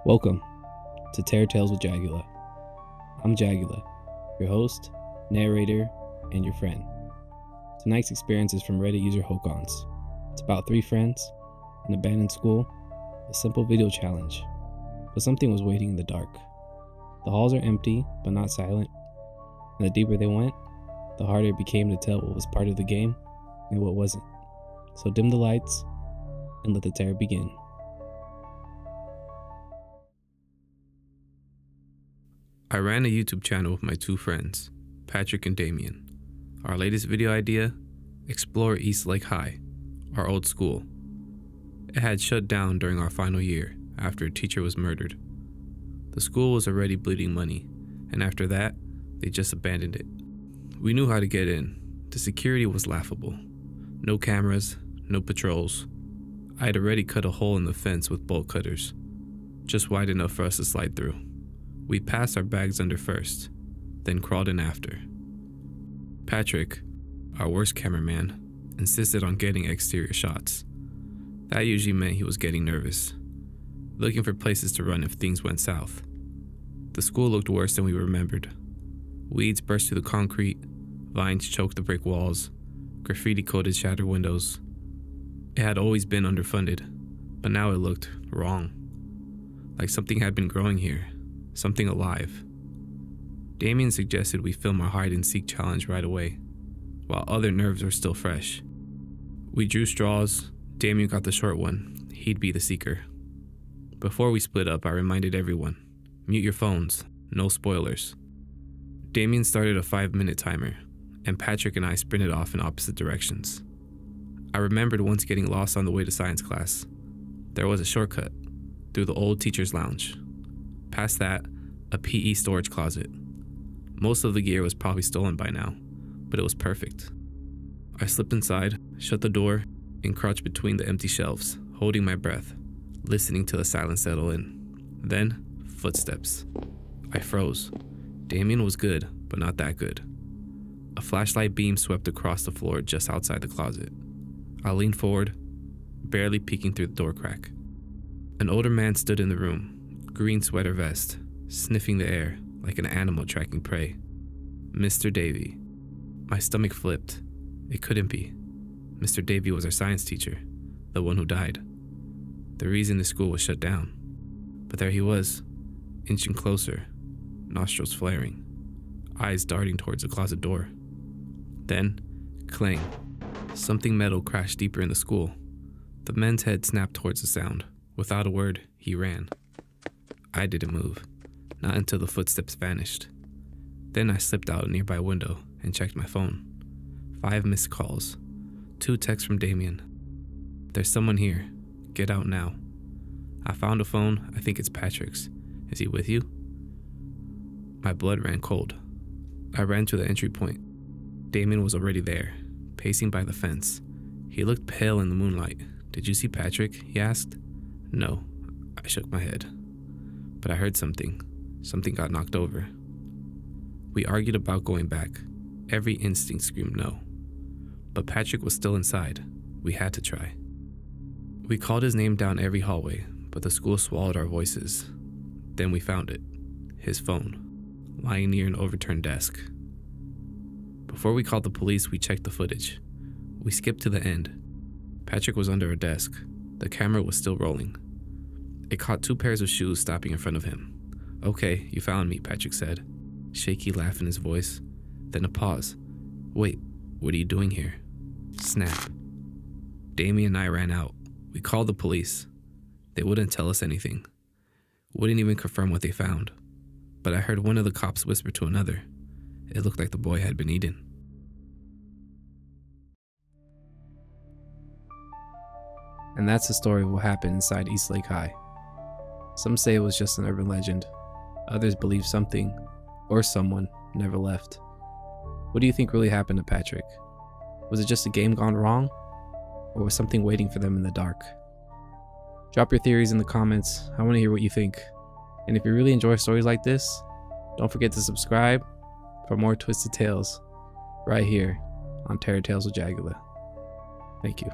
Welcome to Terror Tales with Jagula. I'm Jagula, your host, narrator, and your friend. Tonight's experience is from Reddit user Hokons. It's about 3 friends, an abandoned school, a simple video challenge, but something was waiting in the dark. The halls are empty, but not silent, and the deeper they went, the harder it became to tell what was part of the game and what wasn't. So dim the lights and let the terror begin. I ran a YouTube channel with my 2 friends, Patrick and Damien. Our latest video idea, explore East Lake High, our old school. It had shut down during our final year after a teacher was murdered. The school was already bleeding money, and after that, they just abandoned it. We knew how to get in. The security was laughable. No cameras, no patrols. I had already cut a hole in the fence with bolt cutters, just wide enough for us to slide through. We passed our bags under first, then crawled in after. Patrick, our worst cameraman, insisted on getting exterior shots. That usually meant he was getting nervous, looking for places to run if things went south. The school looked worse than we remembered. Weeds burst through the concrete, vines choked the brick walls, graffiti coated shattered windows. It had always been underfunded, but now it looked wrong. Like something had been growing here. Something alive. Damien suggested we film our hide and seek challenge right away, while other nerves were still fresh. We drew straws. Damien got the short one. He'd be the seeker. Before we split up, I reminded everyone, mute your phones, no spoilers. Damien started a 5-minute timer, and Patrick and I sprinted off in opposite directions. I remembered once getting lost on the way to science class. There was a shortcut, through the old teacher's lounge. Past that, a PE storage closet. Most of the gear was probably stolen by now, but it was perfect. I slipped inside, shut the door, and crouched between the empty shelves, holding my breath, listening to the silence settle in. Then, footsteps. I froze. Damien was good, but not that good. A flashlight beam swept across the floor just outside the closet. I leaned forward, barely peeking through the door crack. An older man stood in the room, green sweater vest, sniffing the air like an animal tracking prey. Mr. Davy. My stomach flipped. It couldn't be. Mr. Davy was our science teacher, the one who died. The reason the school was shut down. But there he was, inching closer, nostrils flaring, eyes darting towards the closet door. Then, clang. Something metal crashed deeper in the school. The men's head snapped towards the sound. Without a word, he ran. I didn't move, not until the footsteps vanished. Then I slipped out a nearby window and checked my phone. 5 missed calls, 2 texts from Damien. There's someone here. Get out now. I found a phone. I think it's Patrick's. Is he with you? My blood ran cold. I ran to the entry point. Damien was already there, pacing by the fence. He looked pale in the moonlight. Did you see Patrick? He asked. No. I shook my head. But I heard something. Something got knocked over. We argued about going back. Every instinct screamed no. But Patrick was still inside. We had to try. We called his name down every hallway, but the school swallowed our voices. Then we found it. His phone, lying near an overturned desk. Before we called the police, we checked the footage. We skipped to the end. Patrick was under a desk. The camera was still rolling. It caught 2 pairs of shoes stopping in front of him. Okay, you found me, Patrick said, shaky laugh in his voice. Then a pause. Wait, what are you doing here? Snap. Damien and I ran out. We called the police. They wouldn't tell us anything. Wouldn't even confirm what they found. But I heard one of the cops whisper to another. It looked like the boy had been eaten. And that's the story of what happened inside East Lake High. Some say it was just an urban legend. Others believe something, or someone, never left. What do you think really happened to Patrick? Was it just a game gone wrong? Or was something waiting for them in the dark? Drop your theories in the comments. I want to hear what you think. And if you really enjoy stories like this, don't forget to subscribe for more twisted tales right here on Terror Tales with Jagula. Thank you.